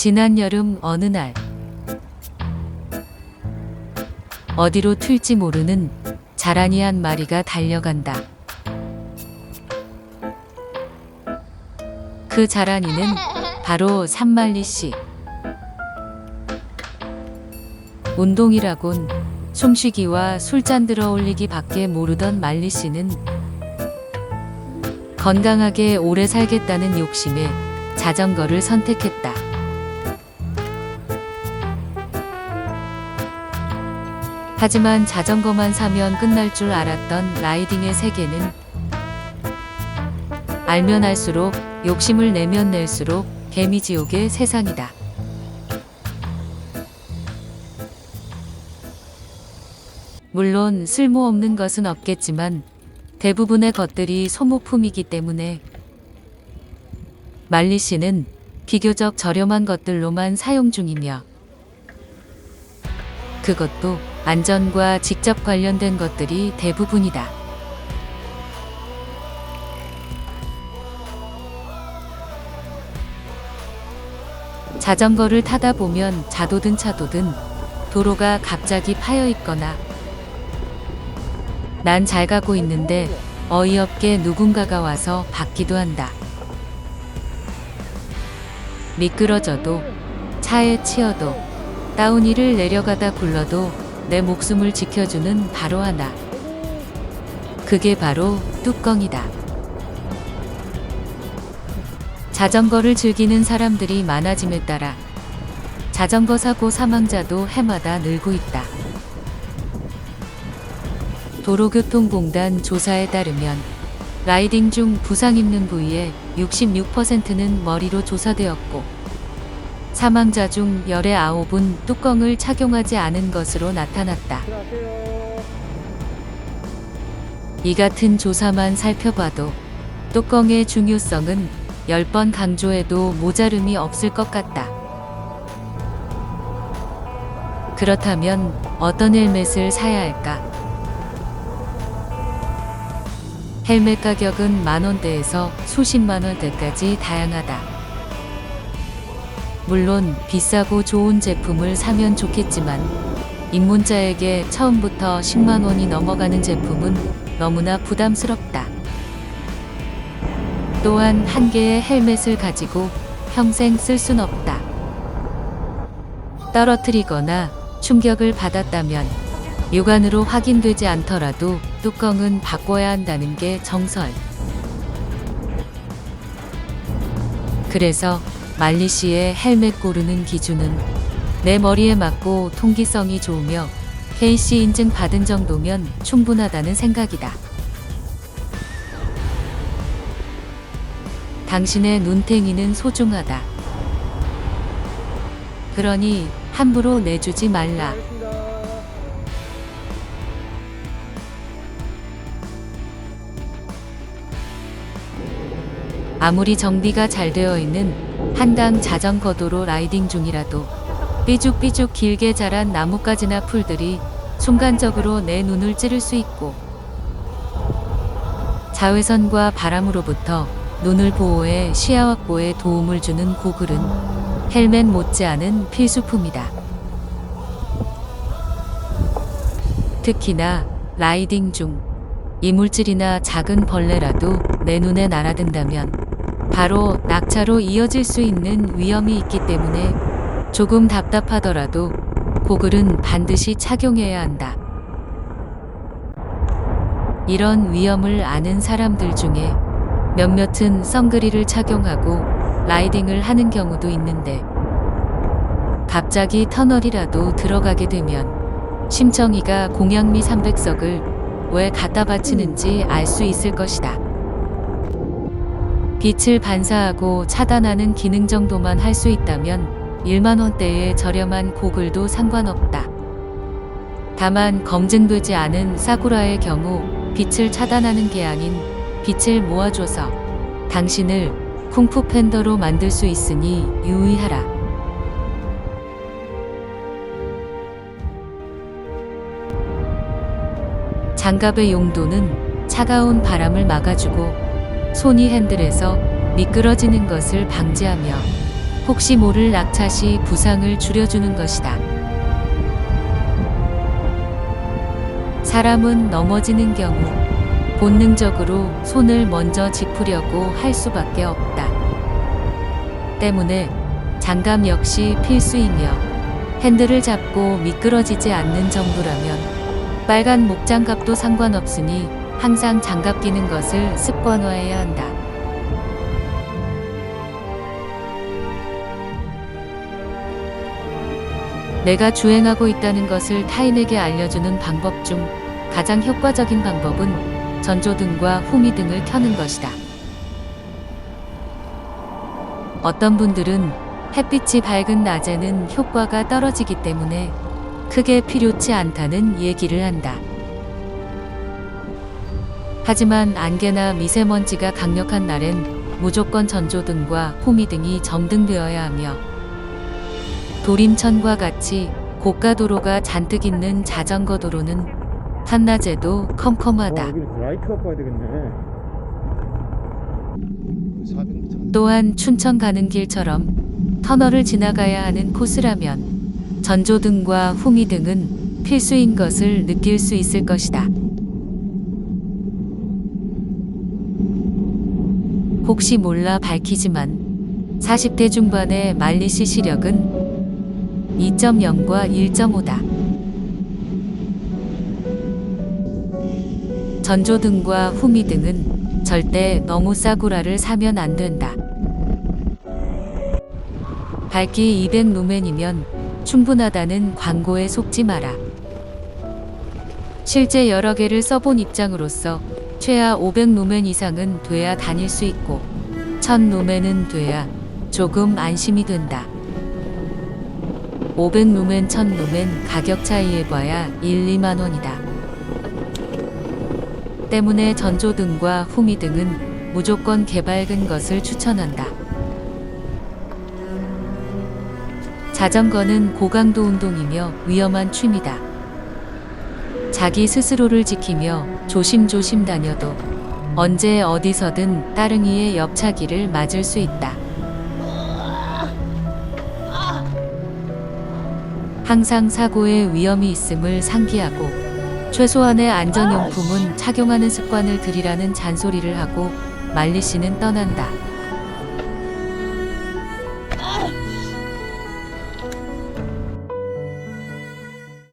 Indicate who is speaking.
Speaker 1: 지난 여름 어느 날 어디로 튈지 모르는 자라니 한 마리가 달려간다. 그 자라니는 바로 산말리 씨. 운동이라곤 숨쉬기와 술잔 들어 올리기 밖에 모르던 말리 씨는 건강하게 오래 살겠다는 욕심에 자전거를 선택했다. 하지만 자전거만 사면 끝날 줄 알았던 라이딩의 세계는 알면 알수록 욕심을 내면 낼수록 개미지옥의 세상이다. 물론 쓸모없는 것은 없겠지만 대부분의 것들이 소모품이기 때문에 말리 씨는 비교적 저렴한 것들로만 사용 중이며 그것도 안전과 직접 관련된 것들이 대부분이다. 자전거를 타다 보면 자도든 차도든 도로가 갑자기 파여 있거나 난 잘 가고 있는데 어이없게 누군가가 와서 받기도 한다. 미끄러져도 차에 치여도 다운힐을 내려가다 굴러도 내 목숨을 지켜주는 바로 하나. 그게 바로 뚜껑이다. 자전거를 즐기는 사람들이 많아짐에 따라 자전거 사고 사망자도 해마다 늘고 있다. 도로교통공단 조사에 따르면 라이딩 중 부상 입는 부위의 66%는 머리로 조사되었고 사망자 중 열의 9은 뚜껑을 착용하지 않은 것으로 나타났다. 이 같은 조사만 살펴봐도 뚜껑의 중요성은 10번 강조해도 모자름이 없을 것 같다. 그렇다면 어떤 헬멧을 사야 할까? 헬멧 가격은 만원대에서 수십만원대까지 다양하다. 물론 비싸고 좋은 제품을 사면 좋겠지만 입문자에게 처음부터 10만원이 넘어가는 제품은 너무나 부담스럽다. 또한 한 개의 헬멧을 가지고 평생 쓸 순 없다. 떨어뜨리거나 충격을 받았다면 육안으로 확인되지 않더라도 뚜껑은 바꿔야 한다는 게 정설. 그래서 말리 씨의 헬멧 고르는 기준은 내 머리에 맞고 통기성이 좋으며 KC 인증 받은 정도면 충분하다는 생각이다. 당신의 눈탱이는 소중하다. 그러니 함부로 내주지 말라. 아무리 정비가 잘 되어 있는 한강 자전거도로 라이딩 중이라도 삐죽삐죽 길게 자란 나뭇가지나 풀들이 순간적으로 내 눈을 찌를 수 있고 자외선과 바람으로부터 눈을 보호해 시야 확보에 도움을 주는 고글은 헬멧 못지않은 필수품이다. 특히나 라이딩 중 이물질이나 작은 벌레라도 내 눈에 날아든다면 바로 낙차로 이어질 수 있는 위험이 있기 때문에 조금 답답하더라도 고글은 반드시 착용해야 한다. 이런 위험을 아는 사람들 중에 몇몇은 선글이를 착용하고 라이딩을 하는 경우도 있는데 갑자기 터널이라도 들어가게 되면 심청이가 공양미 300석을 왜 갖다 바치는지 알 수 있을 것이다. 빛을 반사하고 차단하는 기능 정도만 할 수 있다면 1만원대의 저렴한 고글도 상관없다. 다만 검증되지 않은 사쿠라의 경우 빛을 차단하는 게 아닌 빛을 모아줘서 당신을 쿵푸 팬더로 만들 수 있으니 유의하라. 장갑의 용도는 차가운 바람을 막아주고 손이 핸들에서 미끄러지는 것을 방지하며 혹시 모를 낙차 시 부상을 줄여주는 것이다. 사람은 넘어지는 경우 본능적으로 손을 먼저 짚으려고 할 수밖에 없다. 때문에 장갑 역시 필수이며 핸들을 잡고 미끄러지지 않는 정도라면 빨간 목장갑도 상관없으니 항상 장갑 끼는 것을 습관화해야 한다. 내가 주행하고 있다는 것을 타인에게 알려주는 방법 중 가장 효과적인 방법은 전조등과 후미등을 켜는 것이다. 어떤 분들은 햇빛이 밝은 낮에는 효과가 떨어지기 때문에 크게 필요치 않다는 얘기를 한다. 하지만 안개나 미세먼지가 강력한 날엔 무조건 전조등과 후미등이 점등되어야 하며 도림천과 같이 고가도로가 잔뜩 있는 자전거 도로는 한낮에도 컴컴하다.
Speaker 2: 여기 라이트가 봐야 되겠네.
Speaker 1: 또한 춘천 가는 길처럼 터널을 지나가야 하는 코스라면 전조등과 후미등은 필수인 것을 느낄 수 있을 것이다. 혹시 몰라 밝히지만 40대 중반의 말리시 시력은 2.0과 1.5다. 전조등과 후미등은 절대 너무 싸구라를 사면 안 된다. 밝기 200 루멘이면 충분하다는 광고에 속지 마라. 실제 여러 개를 써본 입장으로서 최하 500 루멘 이상은 돼야 다닐 수 있고 1000 루멘은 돼야 조금 안심이 된다. 500 루멘, 1000 루멘 가격 차이에 봐야 1, 2만 원이다. 때문에 전조등과 후미등은 무조건 개밝은 것을 추천한다. 자전거는 고강도 운동이며 위험한 취미다. 자기 스스로를 지키며 조심조심 다녀도 언제 어디서든 따릉이의 옆차기를 맞을 수 있다. 항상 사고의 위험이 있음을 상기하고 최소한의 안전용품은 착용하는 습관을 들이라는 잔소리를 하고 말리씨는 떠난다.